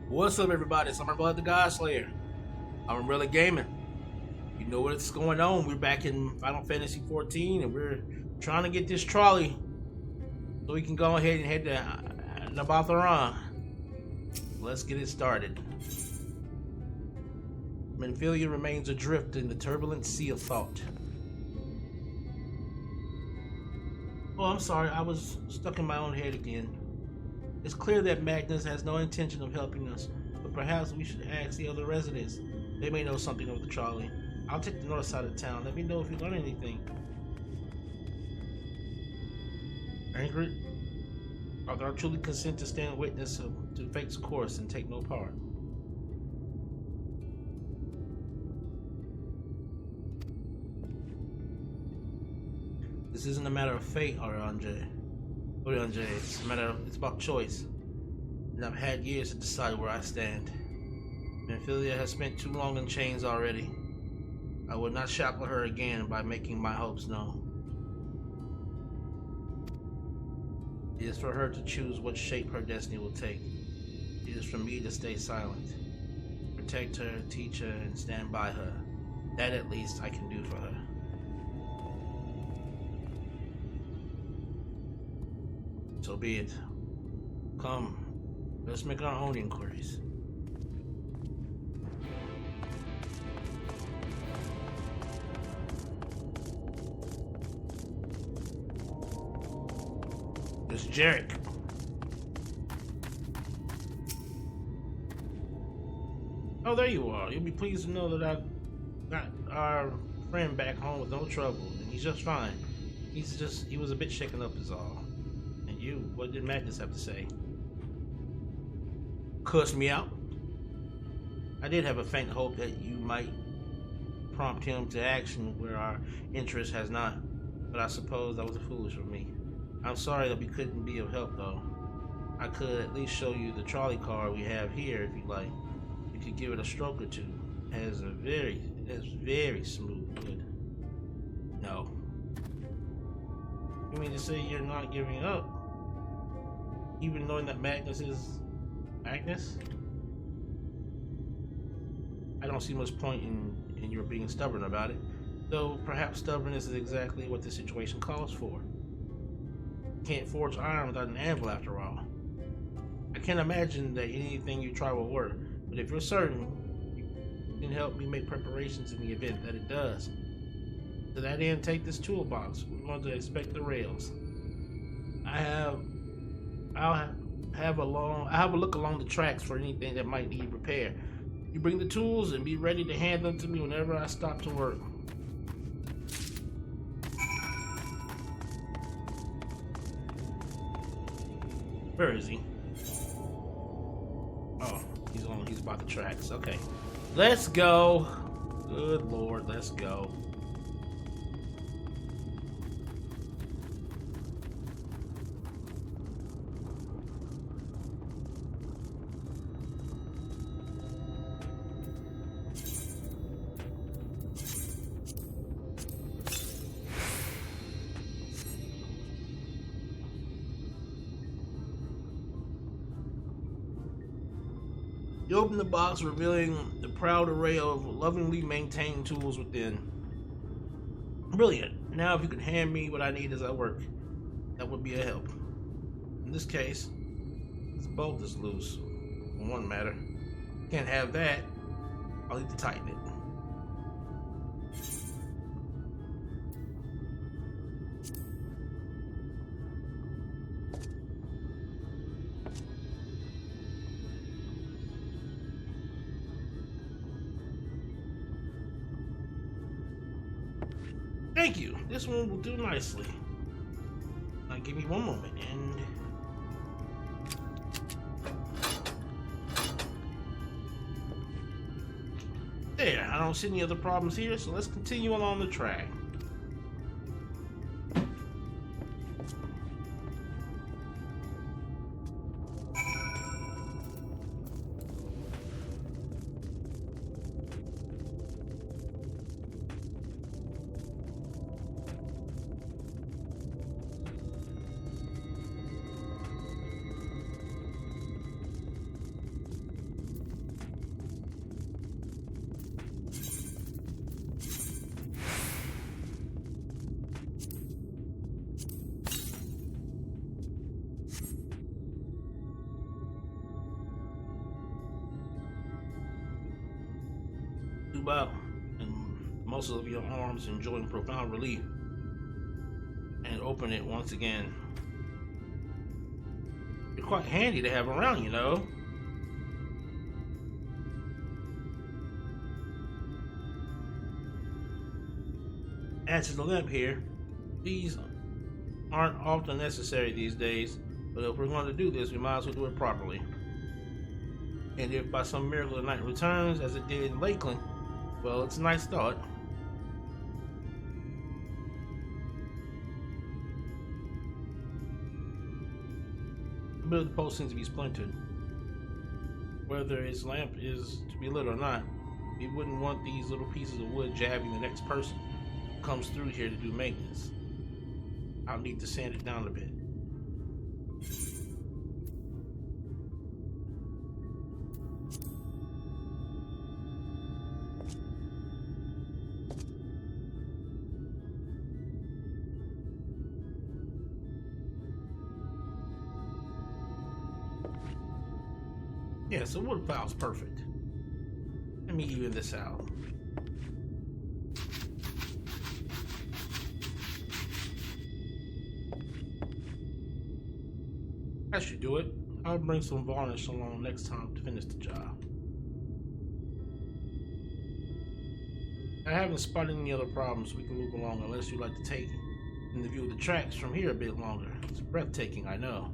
What's up, everybody? It's Amon-Rellik the God Slayer. I'm really gaming. You know what's going on. We're back in Final Fantasy 14, and we're trying to get this trolley so we can go ahead and head to Nabatharan. Let's get it started. Menphilia remains adrift in the turbulent sea of thought. Oh, I'm sorry. I was stuck in my own head again. It's clear that Magnus has no intention of helping us, but perhaps we should ask the other residents. They may know something of the trolley. I'll take the north side of town. Let me know if you learn anything. Ingrid, I truly consent to stand witness to fate's course and take no part. This isn't a matter of fate, Oriange. It's about choice. And I've had years to decide where I stand. Menphilia has spent too long in chains already. I would not shackle her again by making my hopes known. It is for her to choose what shape her destiny will take. It is for me to stay silent. Protect her, teach her, and stand by her. That at least I can do for her. So be it. Come, let's make our own inquiries. It's Jarek. Oh, there you are. You'll be pleased to know that I got our friend back home with no trouble, and he's just fine. He was a bit shaken up is all. And you, what did Magnus have to say? Cuss me out? I did have a faint hope that you might prompt him to action where our interest has not, but I suppose that was foolish of me. I'm sorry that we couldn't be of help, though. I could at least show you the trolley car we have here if you like. You could give it a stroke or two. It has very smooth wood. No. You mean to say you're not giving up? Even knowing that Magnus is Magnus? I don't see much point in your being stubborn about it, though perhaps stubbornness is exactly what the situation calls for. Can't forge iron without an anvil after all. I can't imagine that anything you try will work, but if you're certain, you can help me make preparations in the event that it does. To that end, take this toolbox. We're going to inspect the rails. I'll have a look along the tracks for anything that might need repair. You bring the tools and be ready to hand them to me whenever I stop to work. Where is he? Oh, he's about the tracks. Okay. Let's go. Good Lord, let's go. You open the box, revealing the proud array of lovingly maintained tools within. Brilliant. Now if you could hand me what I need as I work, that would be a help. In this case, this bolt is loose. For one matter. Can't have that. I'll need to tighten it. Thank you. This one will do nicely. Now give me one moment and there. I don't see any other problems here, so let's continue along the track. lube up and muscles of your arms enjoying profound relief, and open it once again. You're quite handy to have around, you know. Add to the limp here. These aren't often necessary these days, but if we're going to do this, we might as well do it properly. And if by some miracle the night returns, as it did in Lakeland, well, it's a nice thought. A bit of the post seems to be splintered. Whether its lamp is to be lit or not, we wouldn't want these little pieces of wood jabbing the next person who comes through here to do maintenance. I'll need to sand it down a bit. Yeah, so wood pile's perfect. Let me even this out. That should do it. I'll bring some varnish along next time to finish the job. I haven't spotted any other problems, so we can move along unless you'd like to take in the view of the tracks from here a bit longer. It's breathtaking, I know.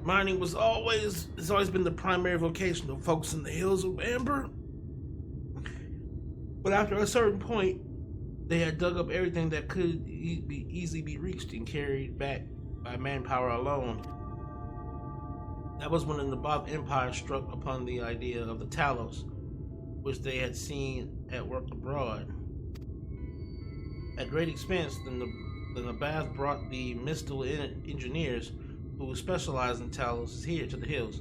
Mining has always been the primary vocation of folks in the hills of Amber. But after a certain point, they had dug up everything that could easily be reached and carried back by manpower alone. That was when the Naboth Empire struck upon the idea of the Talos, which they had seen at work abroad. At great expense, the Naboth brought the Mistal engineers who specialized in Talos here to the hills,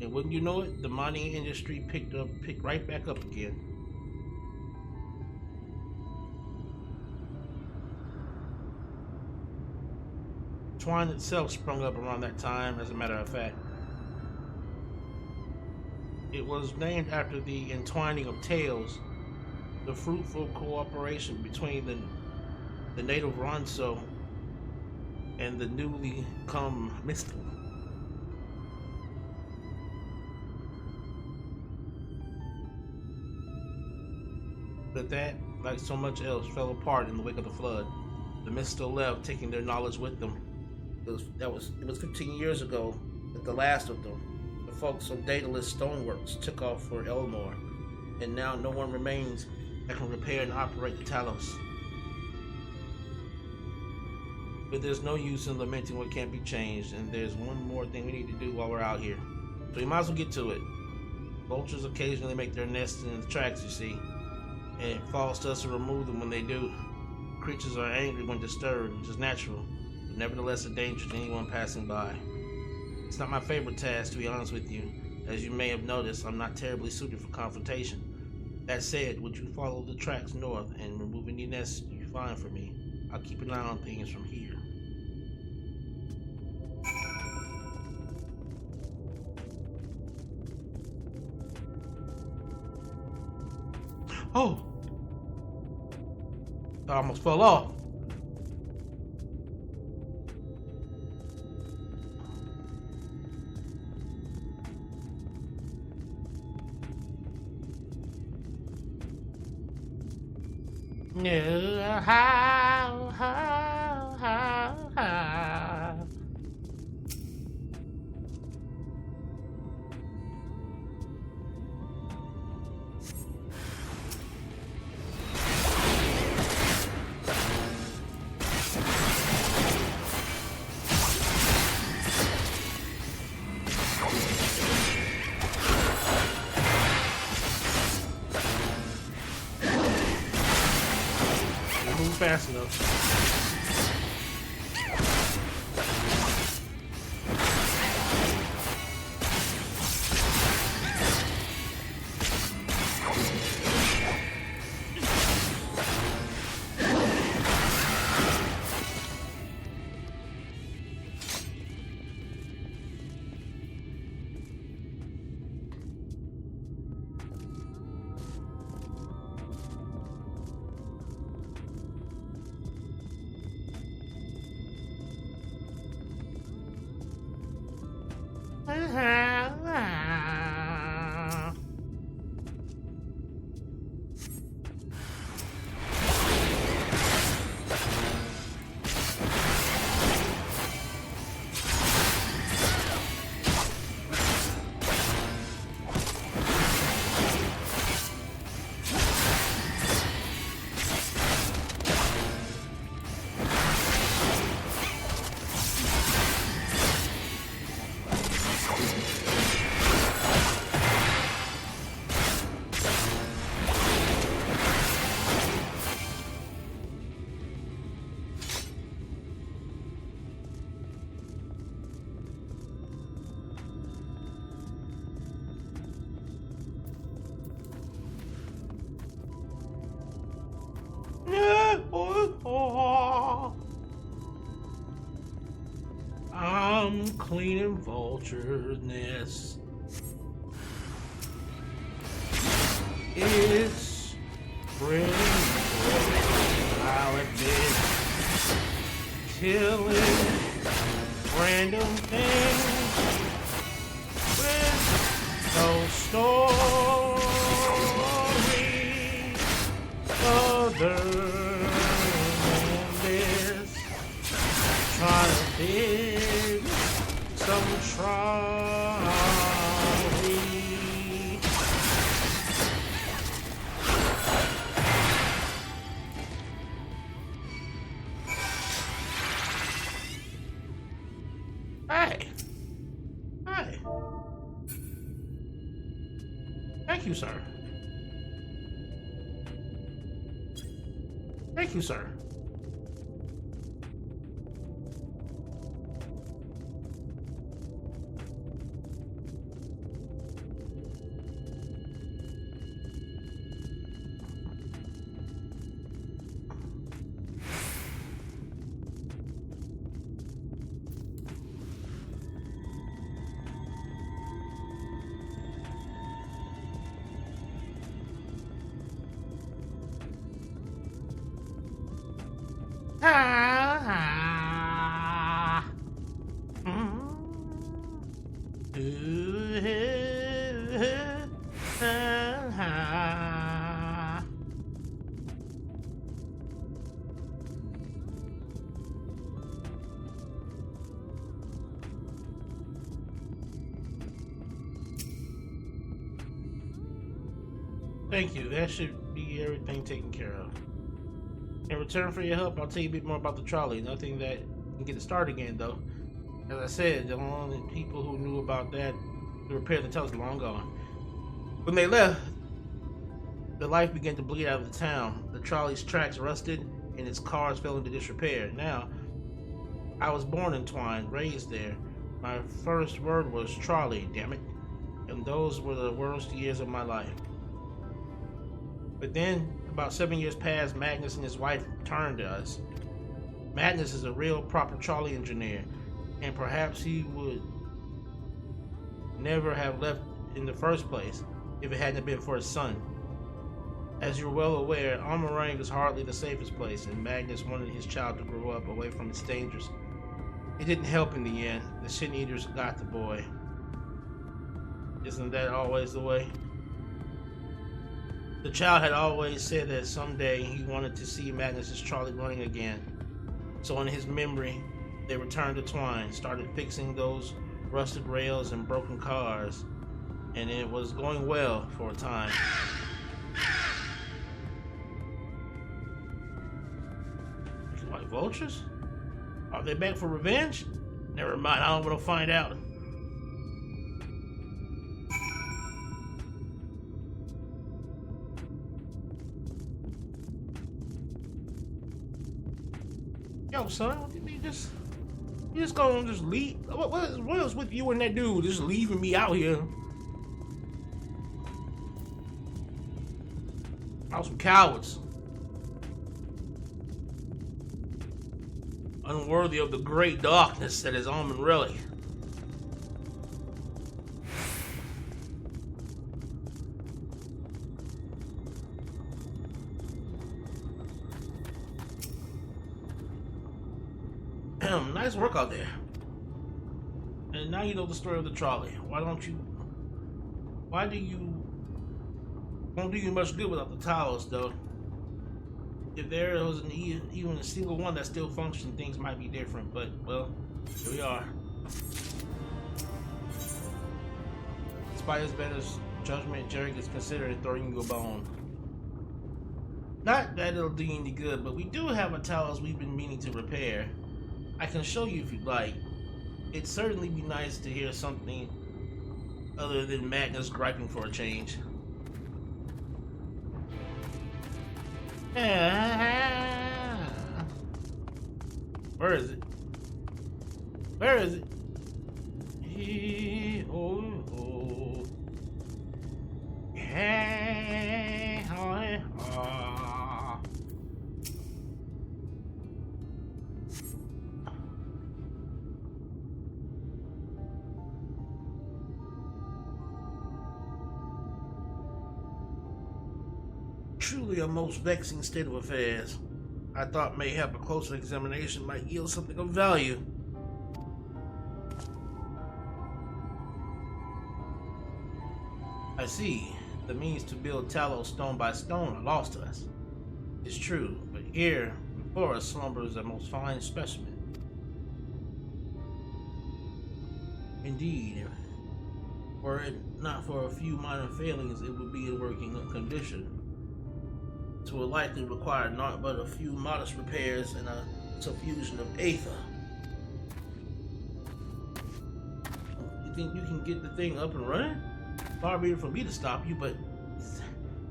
and wouldn't you know it, the mining industry picked right back up again. Twine itself sprung up around that time, as a matter of fact. It was named after the entwining of tales, the fruitful cooperation between the native Ronso and the newly come Mistal. But that, like so much else, fell apart in the wake of the flood. The Mistal left, taking their knowledge with them. It was 15 years ago that the last of them, the folks of Daedalus Stoneworks, took off for Elmore, and now no one remains that can repair and operate the Talos. But there's no use in lamenting what can't be changed, and there's one more thing we need to do while we're out here. So we might as well get to it. Vultures occasionally make their nests in the tracks, you see, and it falls to us to remove them when they do. Creatures are angry when disturbed, which is natural, but nevertheless a danger to anyone passing by. It's not my favorite task, to be honest with you. As you may have noticed, I'm not terribly suited for confrontation. That said, would you follow the tracks north and remove any nests you find for me? I'll keep an eye on things from here. Oh! I almost fell off. Yeah, how. Fast enough. I'm cleaning vulture nests. It's spring, I'll admit, killing random things with no story other than this. Trying to dig some trolley. Hey. Hey. Thank you, sir. Thank you, sir. Thank you. That should be everything taken care of. In return for your help, I'll tell you a bit more about the trolley. Nothing that can get it started again, though. As I said, the only people who knew about that to repair the tele's long gone. When they left, the life began to bleed out of the town. The trolley's tracks rusted, and its cars fell into disrepair. Now, I was born in Twine, raised there. My first word was trolley, damn it. And those were the worst years of my life. But then, about 7 years passed, Magnus and his wife turned to us. Magnus is a real proper trolley engineer, and perhaps he would never have left in the first place if it hadn't been for his son. As you're well aware, Amon-Rellik is hardly the safest place, and Magnus wanted his child to grow up away from its dangers. It didn't help in the end. The Sin Eaters got the boy. Isn't that always the way? The child had always said that someday he wanted to see Magnus's trolley running again. So in his memory, they returned to Twine, started fixing those rusted rails and broken cars, and it was going well for a time. White vultures? Are they back for revenge? Never mind, I don't want to find out. Yo, son, you just gonna just leave? What was with you and that dude just leaving me out here? Y'all some cowards. Unworthy of the great darkness that is Amon-Rellik. Nice work out there. And now you know the story of the trolley. Why do you won't do you much good without the towers, though? If there was even a single one that still functioned, things might be different, but, well, here we are. Despite his better judgment, Jarek is considering throwing you a bone. Not that it'll do you any good, but we do have a towers we've been meaning to repair. I can show you if you'd like. It'd certainly be nice to hear something other than Magnus griping for a change. Where is it? Where is it? Truly a most vexing state of affairs. I thought mayhap a closer examination might yield something of value. I see. The means to build Talos stone by stone are lost to us. It's true, but here before us slumbers a most fine specimen. Indeed, were it not for a few minor failings, it would be in working condition. It will likely require naught but a few modest repairs and a suffusion of aether. You think you can get the thing up and running? Far be it from me to stop you, but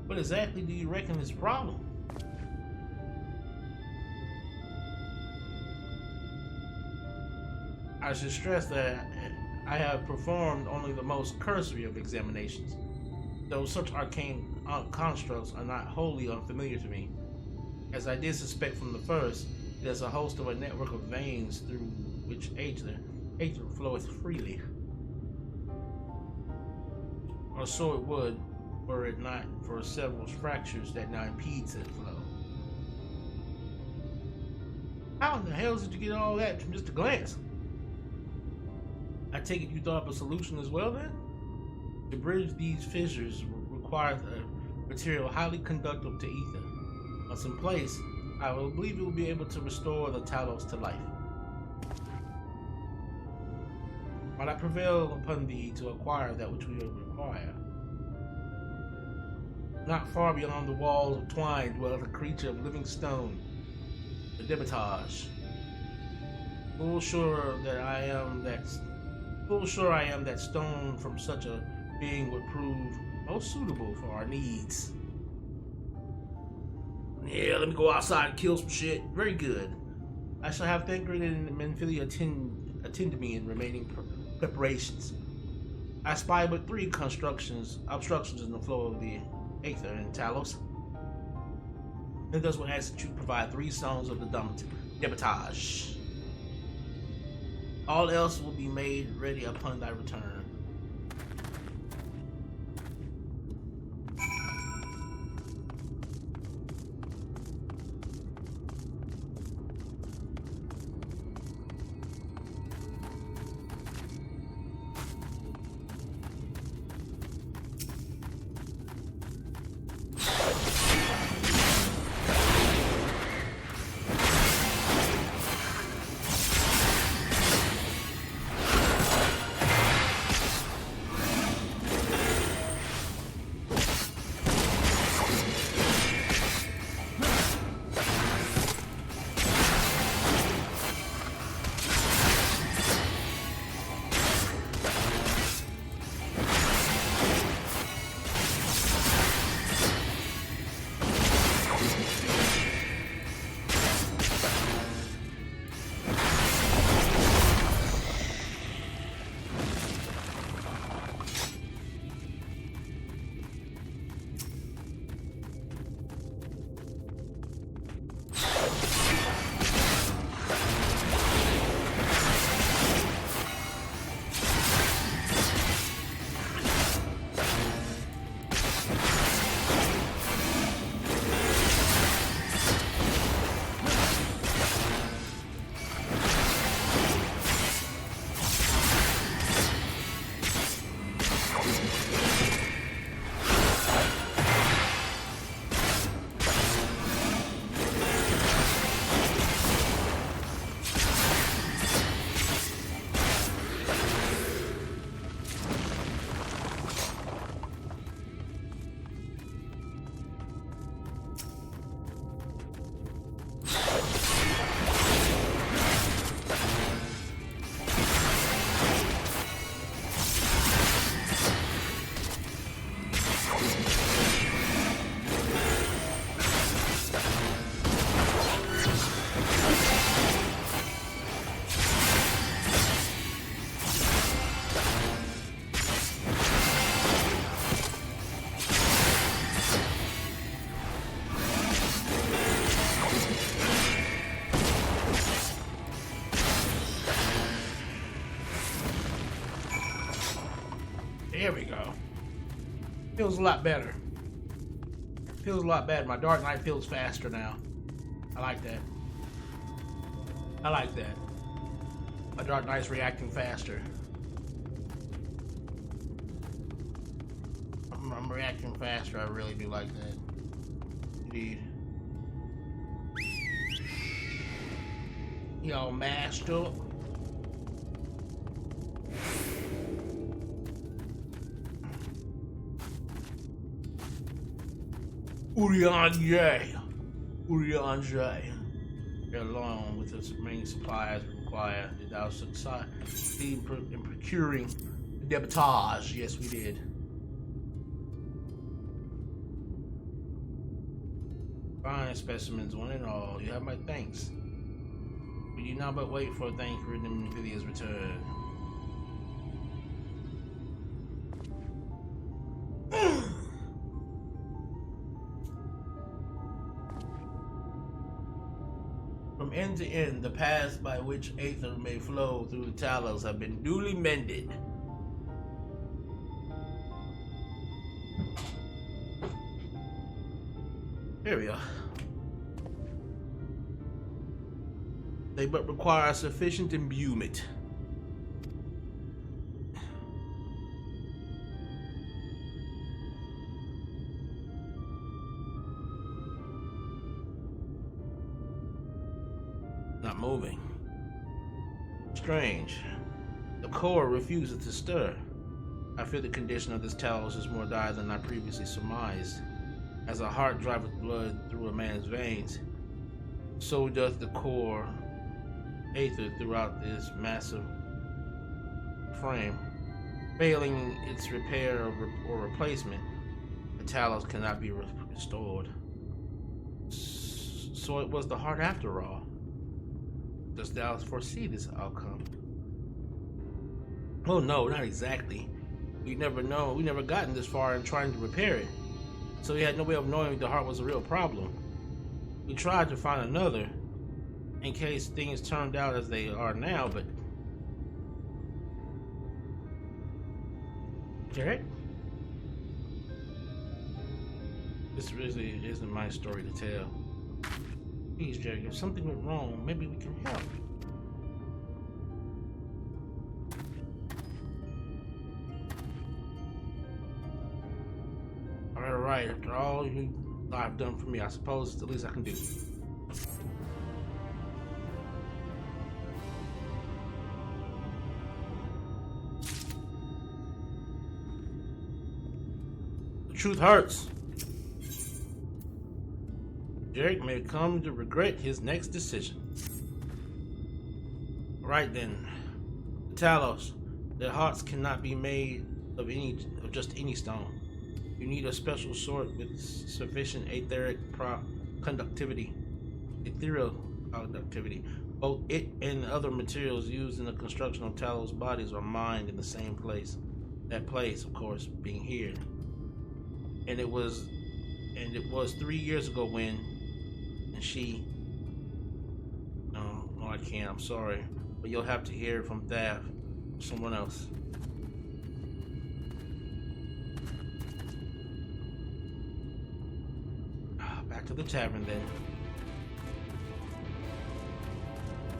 what exactly do you reckon is the problem? I should stress that I have performed only the most cursory of examinations, though such arcane constructs are not wholly unfamiliar to me. As I did suspect from the first, it is a host of a network of veins through which aether floweth freely. Or so it would, were it not for several fractures that now impede said flow. How in the hell did you get all that from just a glance? I take it you thought of a solution as well then? To bridge these fissures requires a material highly conductive to ether. Once in place, I will believe it will be able to restore the Talos to life. Might I prevail upon thee to acquire that which we require? Not far beyond the walls of twine dwelleth a creature of living stone, the Debitage. Full sure I am that stone from such a being would prove most suitable for our needs. Yeah, let me go outside and kill some shit. Very good. I shall have Thancred and Menphili attend to me in remaining preparations. I spy but 3 obstructions in the flow of the aether in Talos. And thus will ask that you provide 3 songs of the Debitage. All else will be made ready upon thy return. There we go. Feels a lot better. Feels a lot better. My Dark Knight feels faster now. I like that. I like that. My Dark Knight's reacting faster. I'm reacting faster. I really do like that. Indeed. Y'all mashed up. Urian J. Along with its remaining supplies required, did thou succeed in procuring the debitage? Yes, we did. Fine specimens, one and all. You have my thanks. We do not but wait for a thank for Nymphia's return. From end to end, the paths by which Aether may flow through the Talos have been duly mended. Here we are. They but require sufficient imbuement. Not moving. Strange. The core refuses to stir. I fear the condition of this Talos is more dire than I previously surmised. As a heart driveth blood through a man's veins, so doth the core Aether throughout this massive frame. Failing its repair or replacement, the Talos cannot be restored. So it was the heart after all. Dost thou foresee this outcome? Oh no, not exactly. We never gotten this far in trying to repair it. So we had no way of knowing the heart was a real problem. We tried to find another, in case things turned out as they are now, but... Jarek? This really isn't my story to tell. Please, Jarek, if something went wrong, maybe we can help. Alright, after all you have done for me, I suppose it's the least I can do. The truth hurts. Jarek may come to regret his next decision. Right then, the Talos, their hearts cannot be made of just any stone. You need a special sort with sufficient ethereal conductivity. Both it and other materials used in the construction of Talos bodies are mined in the same place. That place, of course, being here. And it was 3 years ago when, and she. No, I can't. I'm sorry, but you'll have to hear from Thav or someone else. Back to the tavern then.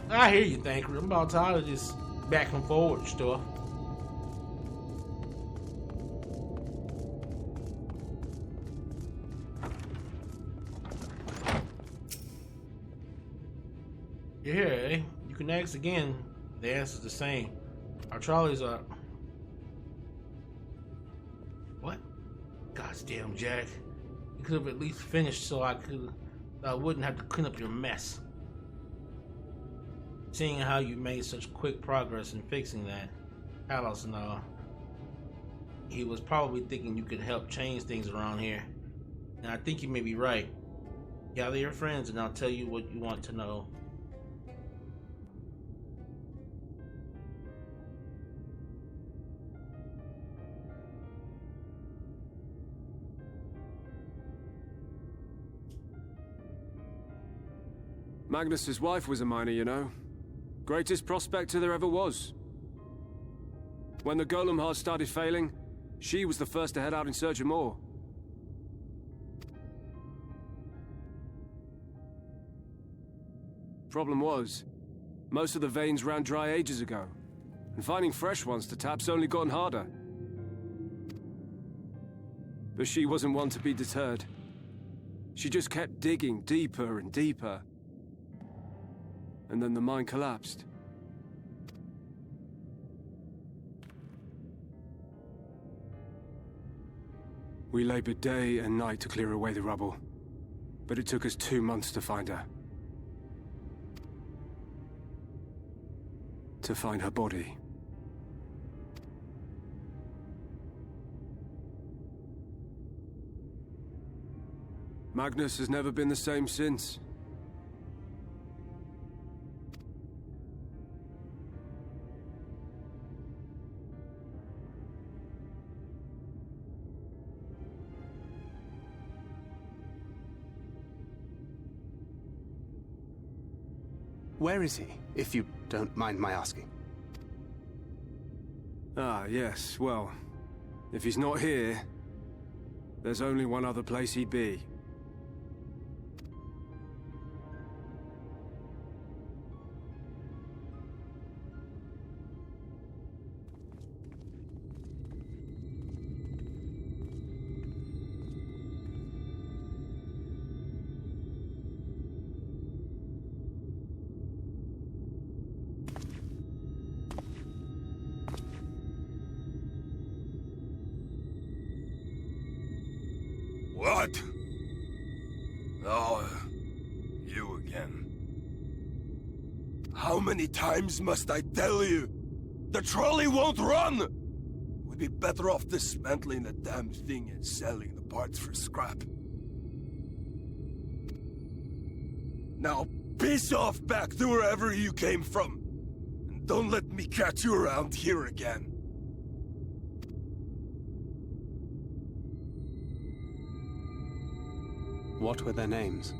I hear you, Thanker. I'm about tired of this back and forward stuff. You're here, eh? You can ask again. The answer's the same. Our trolleys are... What? Goddamn, Jack. You could have at least finished so I wouldn't have to clean up your mess. Seeing how you made such quick progress in fixing that, Talos and all, he was probably thinking you could help change things around here. And I think you may be right. Gather your friends and I'll tell you what you want to know. Magnus's wife was a miner, you know. Greatest prospector there ever was. When the golem heart started failing, She was the first to head out in search of more. Problem was, most of the veins ran dry ages ago, and finding fresh ones to tap's only gotten harder. But she wasn't one to be deterred. She just kept digging deeper and deeper. And then the mine collapsed. We labored day and night to clear away the rubble, but it took us 2 months to find her. To find her body. Magnus has never been the same since. Where is he, if you don't mind my asking? Ah, yes, well, if he's not here, there's only one other place he'd be. What? Oh, you again. How many times must I tell you? The trolley won't run! We'd be better off dismantling the damn thing and selling the parts for scrap. Now, piss off back to wherever you came from. And don't let me catch you around here again. What were their names?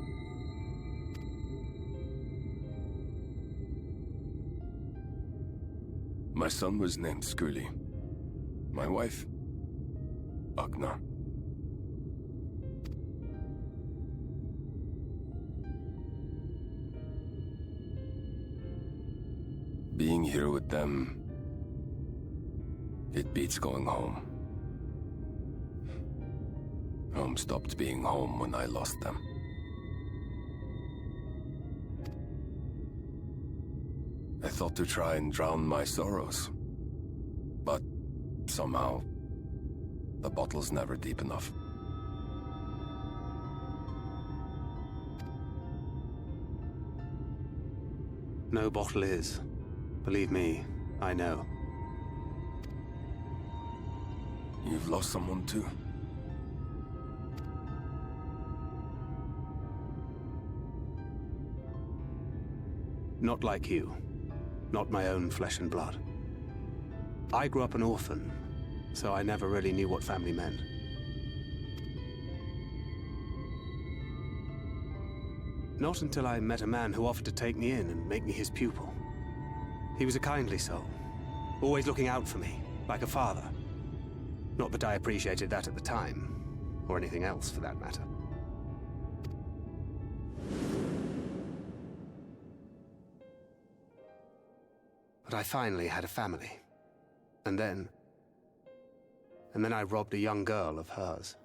My son was named Skuli. My wife, Agna. Being here with them, it beats going home. Home stopped being home when I lost them. I thought to try and drown my sorrows. But somehow, the bottle's never deep enough. No bottle is. Believe me, I know. You've lost someone too? Not like you. Not my own flesh and blood. I grew up an orphan, so I never really knew what family meant. Not until I met a man who offered to take me in and make me his pupil. He was a kindly soul, always looking out for me, like a father. Not that I appreciated that at the time, or anything else for that matter. But I finally had a family. And then I robbed a young girl of hers.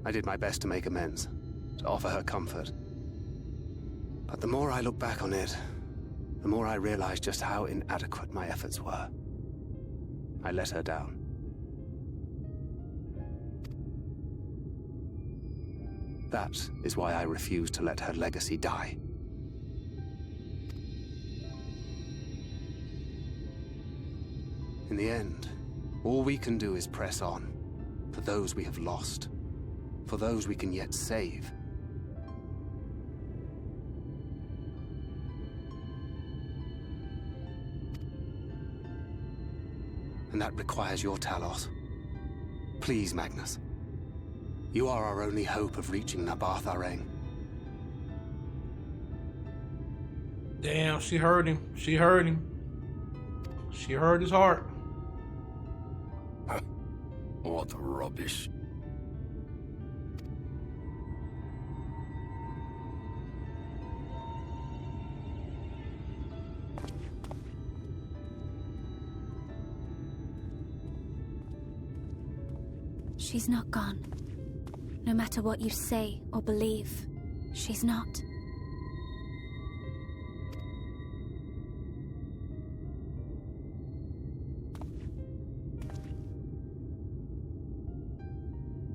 I did my best to make amends, to offer her comfort. But the more I look back on it, the more I realize just how inadequate my efforts were. I let her down. That is why I refuse to let her legacy die. In the end, all we can do is press on, for those we have lost, for those we can yet save. And that requires your Talos. Please, Magnus. You are our only hope of reaching Nabarth Areng. Damn, she heard him. She heard him. She heard his heart. What rubbish. She's not gone. No matter what you say or believe, she's not.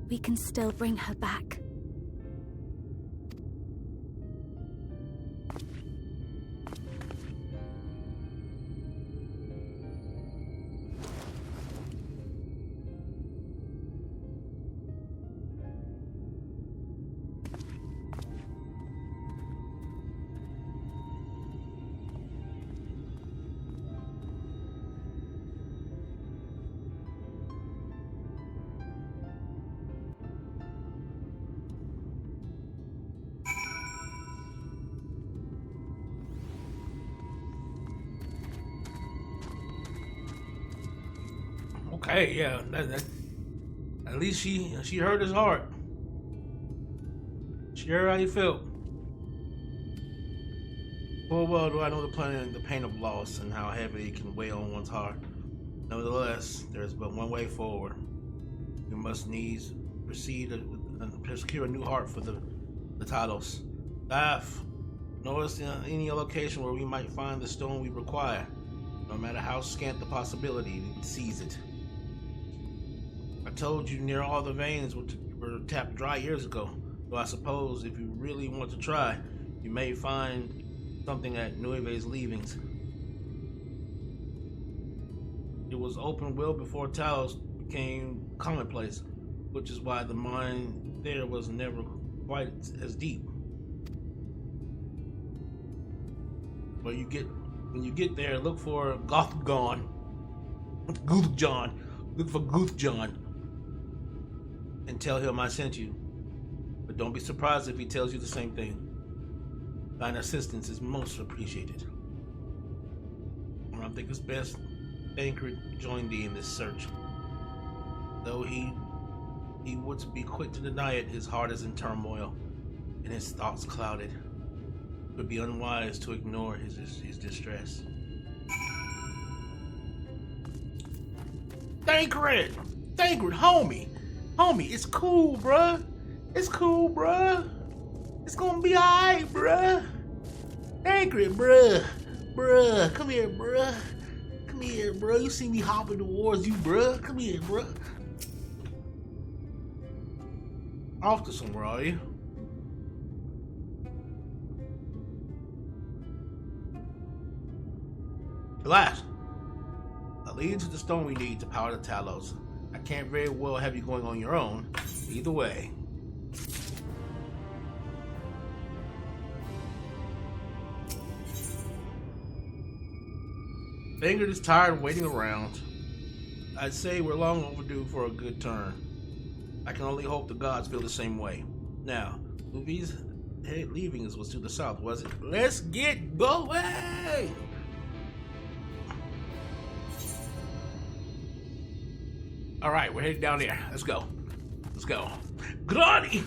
We can still bring her back. Okay, yeah. At least she heard his heart. She heard how he felt. Full well do I know the pain of loss and how heavy it can weigh on one's heart. Nevertheless, there is but one way forward. We must needs proceed and secure a new heart for the Talos. Staff, know us any location where we might find the stone we require. No matter how scant the possibility, we can seize it. I told you near all the veins were tapped dry years ago, though I suppose if you really want to try, you may find something at Nueve's leavings. It was open well before Talos became commonplace, which is why the mine there was never quite as deep. But when you get there, look for Guthjon. Look for Guthjon. And tell him I sent you. But don't be surprised if he tells you the same thing. Thine assistance is most appreciated. I think it's best Thancred join thee in this search. Though he would be quick to deny it, his heart is in turmoil, and his thoughts clouded. It would be unwise to ignore his distress. Thancred, homie, it's cool, bruh. It's cool, bruh. It's gonna be alright, bruh. Thancred, bruh, come here, bruh. Come here, bruh. You see me hopping towards you, bruh. Come here, bruh. Off to somewhere, are you? Alas, that leads to the stone we need to power the Talos. I can't very well have you going on your own. Either way. Thancred is tired of waiting around. I'd say we're long overdue for a good turn. I can only hope the gods feel the same way. Now, Luvi's leaving us was to the south, was it? Let's get going! Alright, we're heading down there. Let's go. Grani!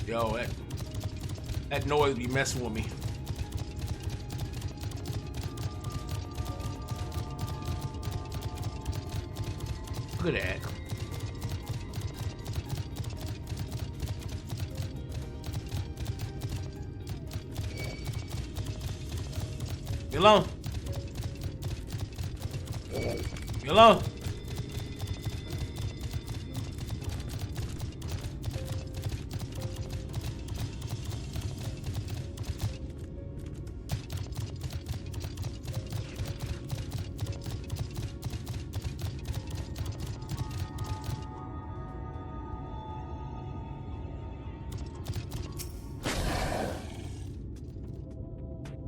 Yo, that noise be messing with me. Look at that. Get alone. Get alone.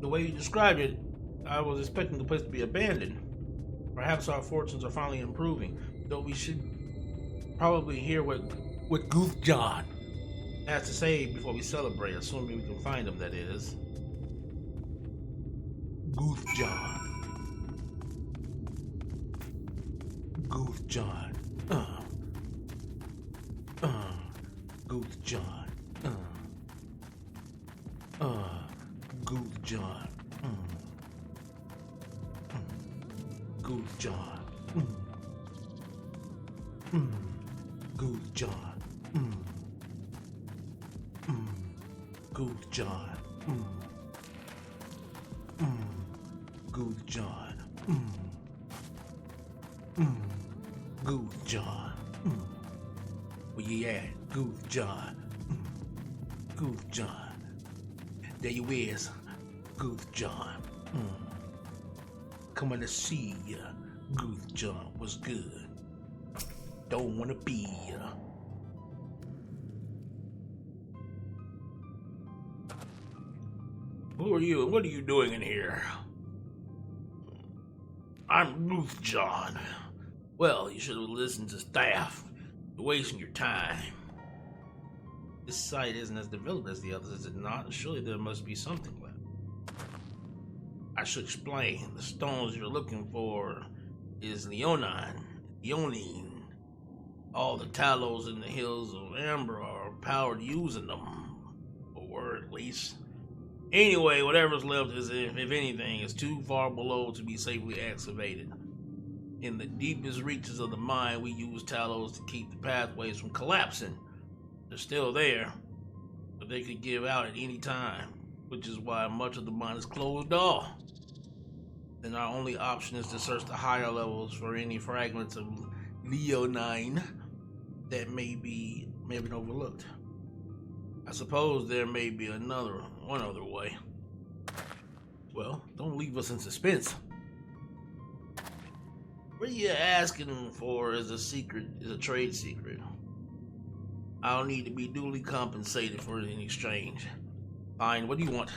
The way you described it, I was expecting the place to be abandoned. Perhaps our fortunes are finally improving, though we should probably hear what Goof John has to say before we celebrate, assuming we can find him, that is. Goof John. Goof John. Goof John. Goof John. Goof John. Goof John. Goof John. Goof John. Goof John. Where you at? Goof John. Goof John. There you is. Goof John. Coming to see ya. Goof John was good. Don't wanna be ya. Who are you and what are you doing in here? I'm Goof John. Well, you should have listened to staff. You're wasting your time. This site isn't as developed as the others, is it not? Surely there must be something left. I should explain. The stones you're looking for is leonine. All the tallows in the hills of Amber are powered using them. Or at least. Anyway, whatever's left is, if anything, is too far below to be safely excavated. In the deepest reaches of the mine, we use tallows to keep the pathways from collapsing. They're still there, but they could give out at any time, which is why much of the mine is closed off. Then our only option is to search the higher levels for any fragments of leonine that may have been overlooked. I suppose there may be one other way. Well, don't leave us in suspense. What you're asking for is a trade secret. I'll need to be duly compensated for it in exchange. Fine, what do you want?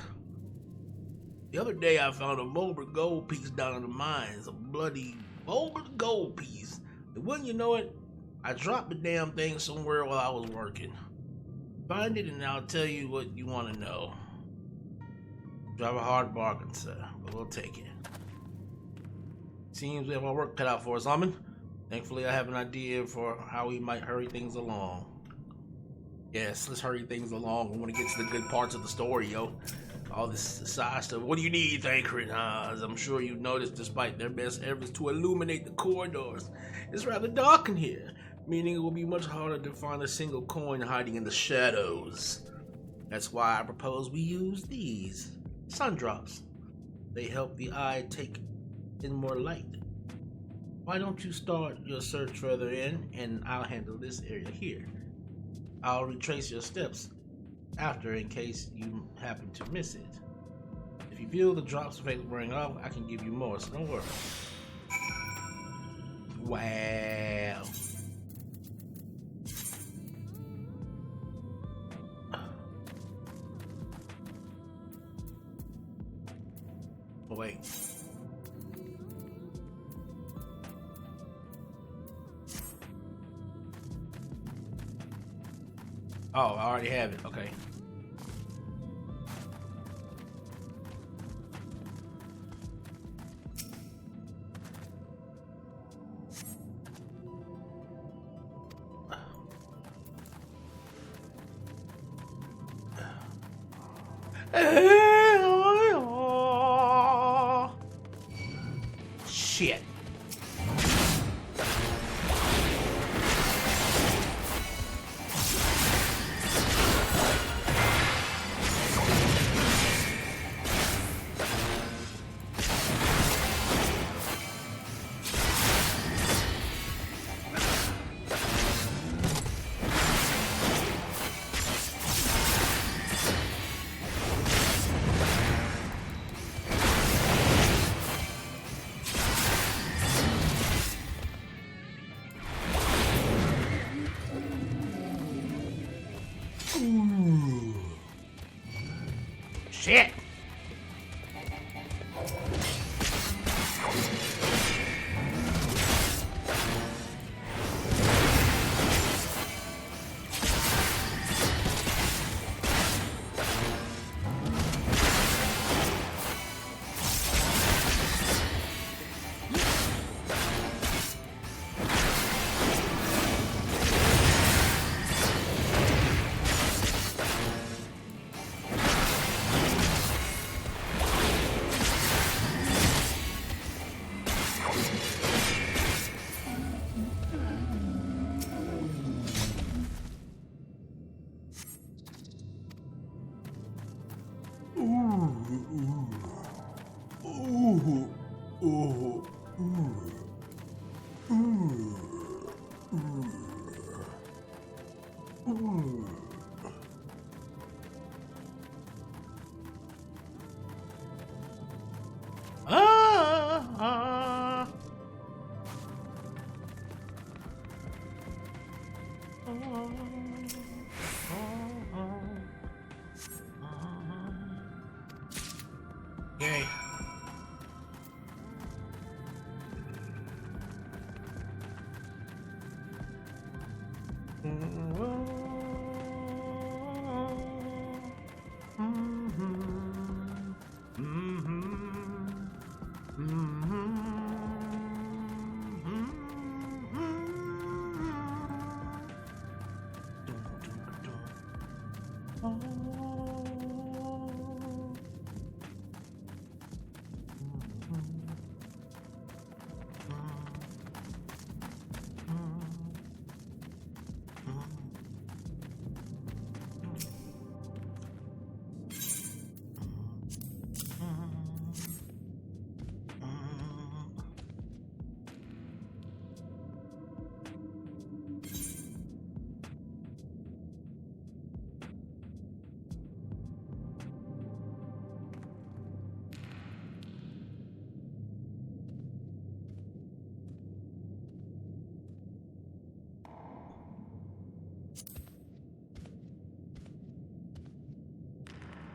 The other day I found a Volbert gold piece down in the mines. A bloody Volbert gold piece. And wouldn't you know it, I dropped the damn thing somewhere while I was working. Find it and I'll tell you what you want to know. Drive a hard bargain, sir, but we'll take it. Seems we have our work cut out for us, Amon. Thankfully, I have an idea for how we might hurry things along. Yes, let's hurry things along. I want to get to the good parts of the story, yo. All this side stuff. What do you need, Thancred? As I'm sure you noticed, despite their best efforts to illuminate the corridors, it's rather dark in here, meaning it will be much harder to find a single coin hiding in the shadows. That's why I propose we use these sun drops. They help the eye take in more light. Why don't you start your search further in, and I'll handle this area here. I'll retrace your steps after in case you happen to miss it. If you feel the drops effect wearing off, I can give you more, so don't worry. Wow. Oh, wait. Oh, I already have it. Okay. Shit. Shit! Yay.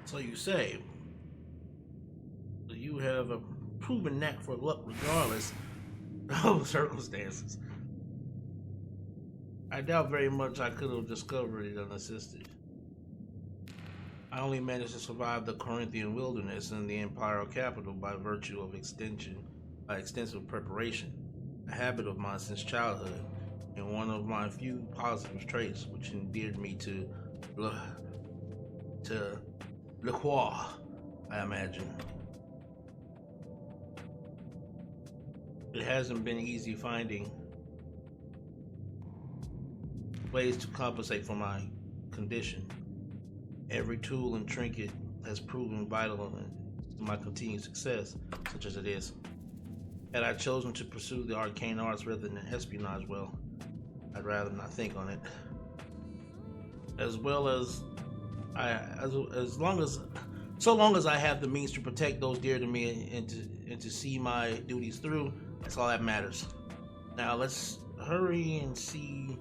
So you say. You have a proven knack for luck regardless of circumstances. I doubt very much I could have discovered it unassisted. I only managed to survive the Corinthian wilderness and the imperial capital by virtue of extensive preparation, a habit of mine since childhood, and one of my few positive traits which endeared me to Le Croix, I imagine. It hasn't been easy finding ways to compensate for my condition. Every tool and trinket has proven vital to my continued success, such as it is. Had I chosen to pursue the arcane arts rather than espionage, well, I'd rather not think on it. So long as I have the means to protect those dear to me and to see my duties through, that's all that matters. Now let's hurry and see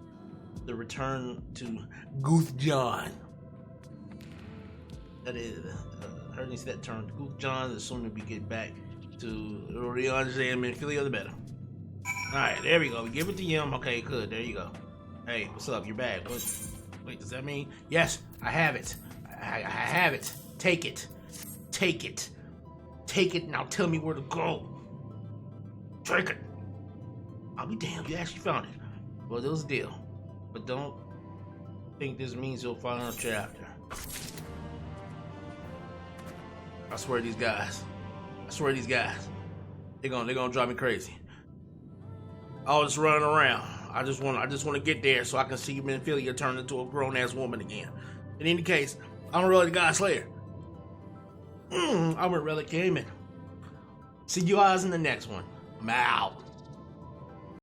the return to Gooth John. That is, hurry and see that turn to Gooth John as soon as we get back to Rion and Menphilia, the better. Alright, there we go. We give it to him. Okay, good. There you go. Hey, what's up? You're back. Wait, does that mean? Yes, I have it. I have it. Take it. Take it. Take it. Now tell me where to go. Take it. I'll be damned. You actually found it. Well, that was a deal. But don't think this means you'll find another chapter. I swear these guys. They're gonna drive me crazy. All this running around. I just want to get there so I can see Menphilia turn into a grown-ass woman again. In any case, Amon-Rellik the God Slayer. Amon-Rellik came in. See you guys in the next one. I'm out.